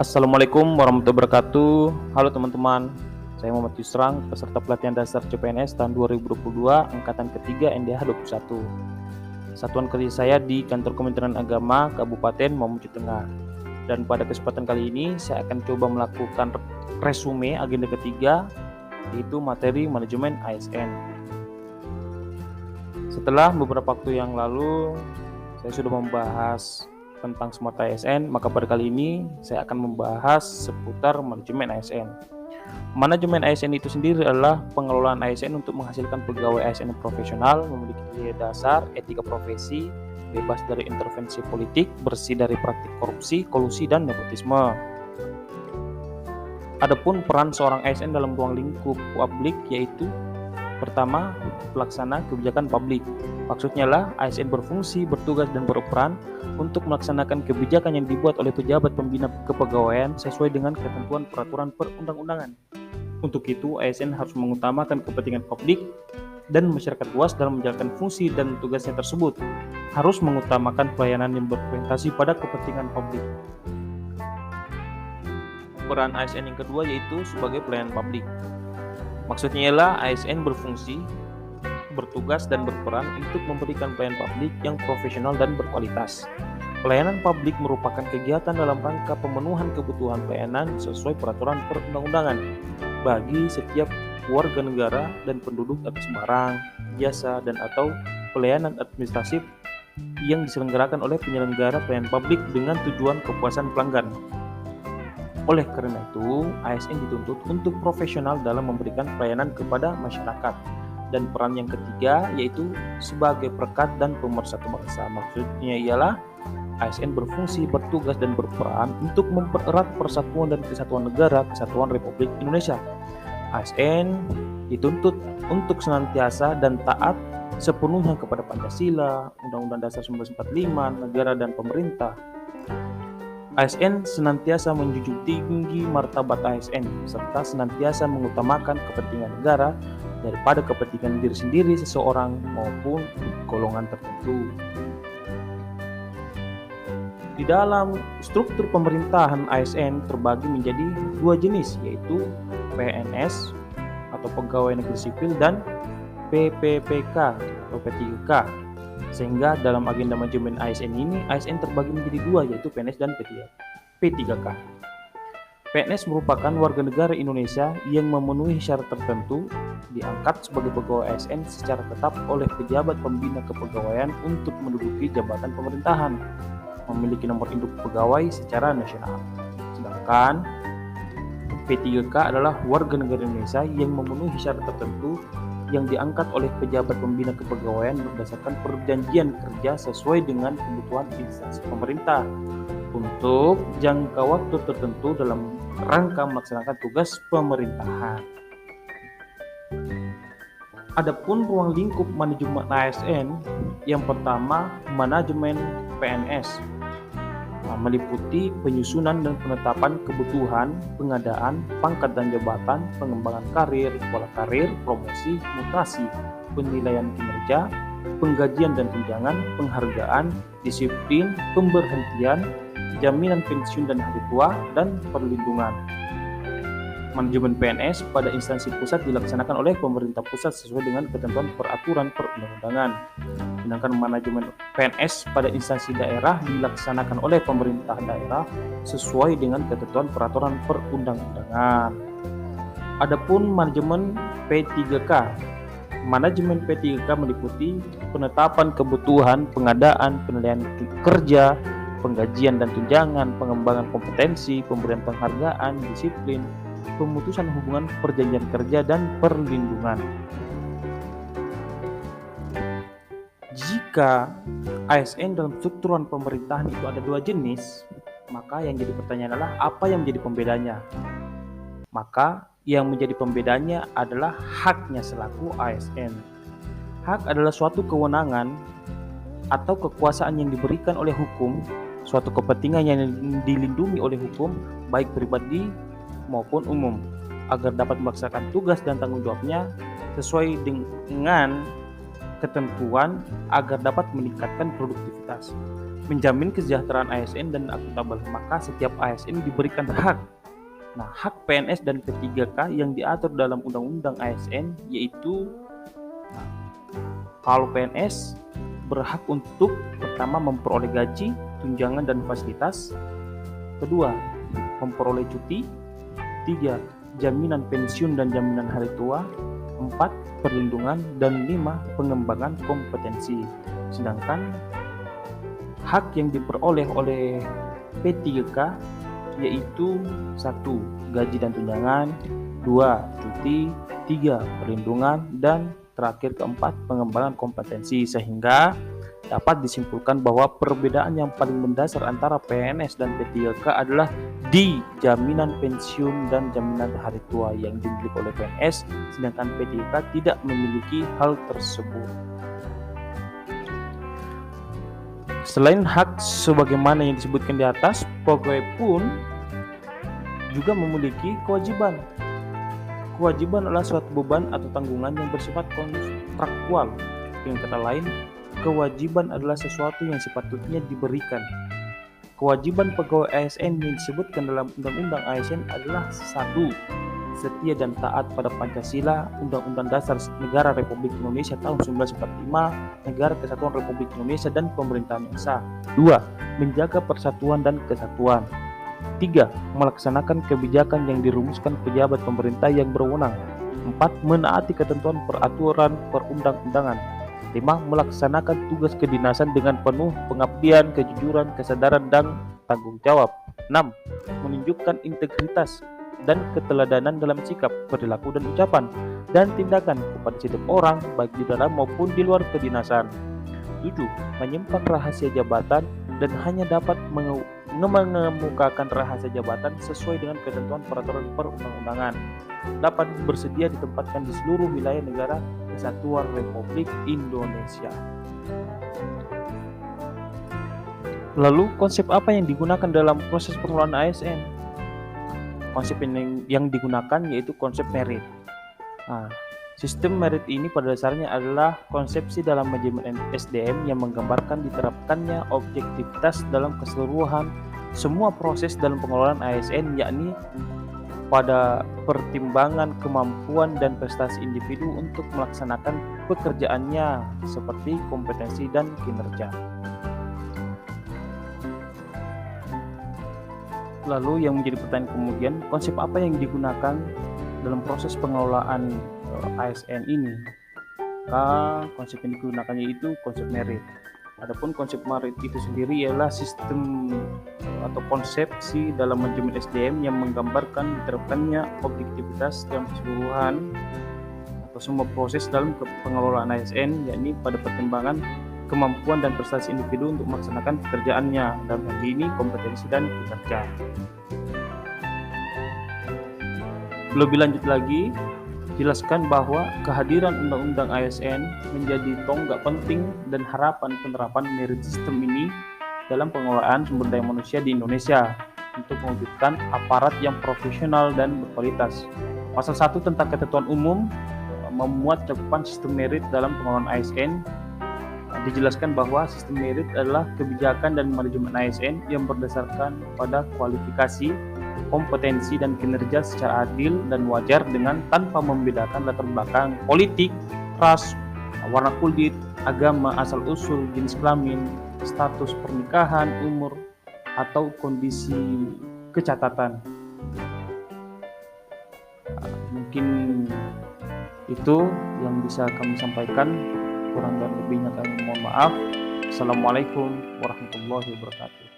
Assalamualaikum warahmatullahi wabarakatuh. Halo teman-teman, saya Muhammad Yusrang, peserta pelatihan dasar CPNS tahun 2022, angkatan ketiga NDH 21. Satuan kerja saya di Kantor Kementerian Agama Kabupaten Mamuju Tengah. Dan pada kesempatan kali ini, saya akan coba melakukan resume agenda ketiga, yaitu materi manajemen ASN. Setelah beberapa waktu yang lalu, saya sudah membahas tentang Smart ASN, maka pada kali ini saya akan membahas seputar manajemen ASN. Manajemen ASN itu sendiri adalah pengelolaan ASN untuk menghasilkan pegawai ASN yang profesional, memiliki nilai dasar, etika profesi, bebas dari intervensi politik, bersih dari praktik korupsi, kolusi, dan nepotisme. Adapun peran seorang ASN dalam ruang lingkup publik yaitu pertama, pelaksana kebijakan publik. Maksudnya lah ASN berfungsi, bertugas, dan berperan untuk melaksanakan kebijakan yang dibuat oleh pejabat pembina kepegawaian sesuai dengan ketentuan peraturan perundang-undangan. Untuk itu, ASN harus mengutamakan kepentingan publik dan masyarakat luas dalam menjalankan fungsi dan tugasnya tersebut. Harus mengutamakan pelayanan yang berorientasi pada kepentingan publik. Peran ASN yang kedua yaitu sebagai pelayan publik. Maksudnya ialah ASN berfungsi, bertugas, dan berperan untuk memberikan pelayanan publik yang profesional dan berkualitas. Pelayanan publik merupakan kegiatan dalam rangka pemenuhan kebutuhan pelayanan sesuai peraturan perundang-undangan bagi setiap warga negara dan penduduk atas barang, jasa, dan atau pelayanan administratif yang diselenggarakan oleh penyelenggara pelayanan publik dengan tujuan kepuasan pelanggan. Oleh karena itu, ASN dituntut untuk profesional dalam memberikan pelayanan kepada masyarakat. Dan peran yang ketiga yaitu sebagai perekat dan pemersatu bangsa. Maksudnya ialah ASN berfungsi, bertugas, dan berperan untuk mempererat persatuan dan kesatuan negara Kesatuan Republik Indonesia. ASN dituntut untuk senantiasa dan taat sepenuhnya kepada Pancasila, Undang-Undang Dasar 1945, negara dan pemerintah. ASN senantiasa menjunjung tinggi martabat ASN serta senantiasa mengutamakan kepentingan negara daripada kepentingan diri sendiri seseorang maupun golongan tertentu. Di dalam struktur pemerintahan ASN terbagi menjadi dua jenis yaitu PNS atau pegawai negeri sipil dan PPPK atau P3K. Sehingga dalam agenda manajemen ASN ini, ASN terbagi menjadi dua yaitu PNS dan P3K. PNS merupakan warga negara Indonesia yang memenuhi syarat tertentu diangkat sebagai pegawai ASN secara tetap oleh pejabat pembina kepegawaian untuk menduduki jabatan pemerintahan, memiliki nomor induk pegawai secara nasional. Sedangkan P3K adalah warga negara Indonesia yang memenuhi syarat tertentu yang diangkat oleh pejabat pembina kepegawaian berdasarkan perjanjian kerja sesuai dengan kebutuhan instansi pemerintah untuk jangka waktu tertentu dalam rangka melaksanakan tugas pemerintahan. Adapun ruang lingkup manajemen ASN, yang pertama manajemen PNS meliputi penyusunan dan penetapan kebutuhan, pengadaan, pangkat dan jabatan, pengembangan karir, pola karir, promosi, mutasi, penilaian kinerja, penggajian dan tunjangan, penghargaan, disiplin, pemberhentian, jaminan pensiun dan hari tua, dan perlindungan. Manajemen PNS pada instansi pusat dilaksanakan oleh pemerintah pusat sesuai dengan ketentuan peraturan perundang-undangan. Sedangkan manajemen PNS pada instansi daerah dilaksanakan oleh pemerintah daerah sesuai dengan ketentuan peraturan perundang-undangan. Adapun manajemen P3K. Manajemen P3K meliputi penetapan kebutuhan, pengadaan, penilaian kerja, penggajian dan tunjangan, pengembangan kompetensi, pemberian penghargaan, disiplin, pemutusan hubungan perjanjian kerja, dan perlindungan. Jika ASN dalam strukturan pemerintahan itu ada dua jenis, maka yang jadi pertanyaan adalah apa yang menjadi pembedanya? Maka yang menjadi pembedanya adalah haknya selaku ASN. Hak adalah suatu kewenangan atau kekuasaan yang diberikan oleh hukum, suatu kepentingan yang dilindungi oleh hukum, baik pribadi maupun umum, agar dapat melaksanakan tugas dan tanggung jawabnya sesuai dengan ketentuan agar dapat meningkatkan produktivitas. menjamin kesejahteraan ASN dan akuntabel, maka setiap ASN diberikan hak. Nah, hak PNS dan P3K yang diatur dalam Undang-Undang ASN yaitu kalau PNS berhak untuk pertama memperoleh gaji, tunjangan dan fasilitas, kedua memperoleh cuti, tiga jaminan pensiun dan jaminan hari tua, empat perlindungan, dan lima pengembangan kompetensi. Sedangkan hak yang diperoleh oleh P3K yaitu 1. Gaji dan tunjangan, 2. Cuti, 3. Perlindungan, dan terakhir keempat pengembangan kompetensi, sehingga dapat disimpulkan bahwa perbedaan yang paling mendasar antara PNS dan P3K adalah di jaminan pensiun dan jaminan hari tua yang dimiliki oleh PNS, sedangkan P3K tidak memiliki hal tersebut. Selain hak sebagaimana yang disebutkan di atas, pegawai pun juga memiliki kewajiban. Kewajiban adalah suatu beban atau tanggungan yang bersifat kontraktual. Dengan kata lain, kewajiban adalah sesuatu yang sepatutnya diberikan. Kewajiban pegawai ASN yang disebutkan dalam Undang-Undang ASN adalah 1. Setia dan taat pada Pancasila, Undang-Undang Dasar Negara Republik Indonesia tahun 1945, Negara Kesatuan Republik Indonesia, dan pemerintahan yang sah. 2. Menjaga persatuan dan kesatuan. 3. Melaksanakan kebijakan yang dirumuskan pejabat pemerintah yang berwenang. 4. Menaati ketentuan peraturan perundang-undangan. 5. Melaksanakan tugas kedinasan dengan penuh pengabdian, kejujuran, kesadaran, dan tanggung jawab. 6. Menunjukkan integritas dan keteladanan dalam sikap, perilaku, dan ucapan dan tindakan kepada setiap orang, baik di dalam maupun di luar kedinasan. 7. Menyimpan rahasia jabatan dan hanya dapat mengemukakan rahasia jabatan sesuai dengan ketentuan peraturan perundang-undangan. 8. Bersedia ditempatkan di seluruh wilayah negara Kesatuan Republik Indonesia. Lalu konsep apa yang digunakan dalam proses pengelolaan ASN? Konsep yang digunakan yaitu konsep merit. Nah, sistem merit ini pada dasarnya adalah konsepsi dalam manajemen SDM yang menggambarkan diterapkannya objektivitas dalam keseluruhan semua proses dalam pengelolaan ASN, yakni pada pertimbangan kemampuan dan prestasi individu untuk melaksanakan pekerjaannya seperti kompetensi dan kinerja. Lalu yang menjadi pertanyaan kemudian, konsep apa yang digunakan dalam proses pengelolaan ASN ini? Konsep yang digunakan yaitu konsep merit. Adapun konsep merit itu sendiri ialah sistem atau konsepsi dalam manajemen SDM yang menggambarkan diterapkannya objektivitas dalam keseluruhan atau semua proses dalam pengelolaan ASN, yakni pada pertimbangan kemampuan dan prestasi individu untuk melaksanakan pekerjaannya, dalam hal ini kompetensi dan kinerja. Lebih lanjut lagi, jelaskan bahwa kehadiran Undang-Undang ASN menjadi tonggak penting dan harapan penerapan merit system ini dalam pengelolaan sumber daya manusia di Indonesia untuk mewujudkan aparat yang profesional dan berkualitas. Pasal 1 tentang ketentuan umum memuat cakupan sistem merit dalam pengelolaan ASN. Dijelaskan bahwa sistem merit adalah kebijakan dan manajemen ASN yang berdasarkan pada kualifikasi, kompetensi, dan kinerja secara adil dan wajar dengan tanpa membedakan latar belakang politik, ras, warna kulit, agama, asal-usul, jenis kelamin, status pernikahan, umur, atau kondisi kecatatan. Mungkin itu yang bisa kami sampaikan. Kurang dan lebihnya kami mohon maaf. Assalamualaikum warahmatullahi wabarakatuh.